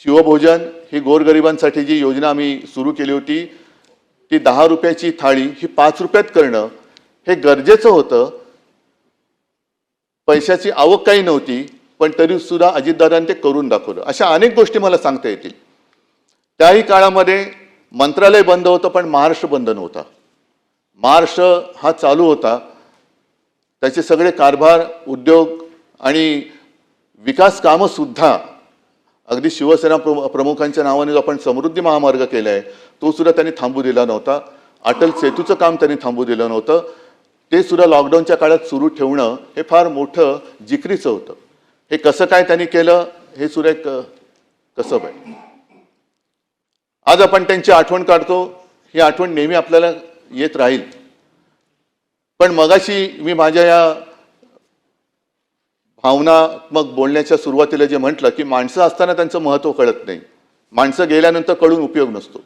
शिवभोजन ही गोरगरिबांसाठी जी योजना आम्ही सुरू केली होती ती 10 रुपयाची थाळी ही 5 रुपयात करणं हे गरजेचं होतं. पैशाची आवक काही नव्हती, पण तरी सुद्धा अजितदादांनी ते करून दाखवलं. अशा अनेक गोष्टी मला सांगता येतील. त्याही काळामध्ये मंत्रालय बंद होतं, पण महाराष्ट्र बंद नव्हता. महाराष्ट्र हा चालू होता. त्याचे सगळे कारभार, उद्योग आणि विकास कामं सुद्धा अगदी शिवसेना प्रमुखांच्या नावाने जो आपण समृद्धी महामार्ग केला आहे तो सुद्धा त्यांनी थांबू दिला नव्हता. अटल सेतूचं काम त्यांनी थांबू दिलं नव्हतं. ते सुद्धा लॉकडाऊनच्या काळात सुरू ठेवणं हे फार मोठं जिकरीचं होतं. हे कसं काय त्यांनी केलं हे सुद्धा एक कसब आहे. आज आपण त्यांची आठवण काढतो. ही आठवण नेहमी आपल्याला येत राहील. पण मगाशी मी माझ्या या भावनात्मक बोलण्याच्या सुरुवातीला जे म्हटलं की माणसं असताना त्यांचं महत्त्व कळत नाही, माणसं गेल्यानंतर कळून उपयोग नसतो.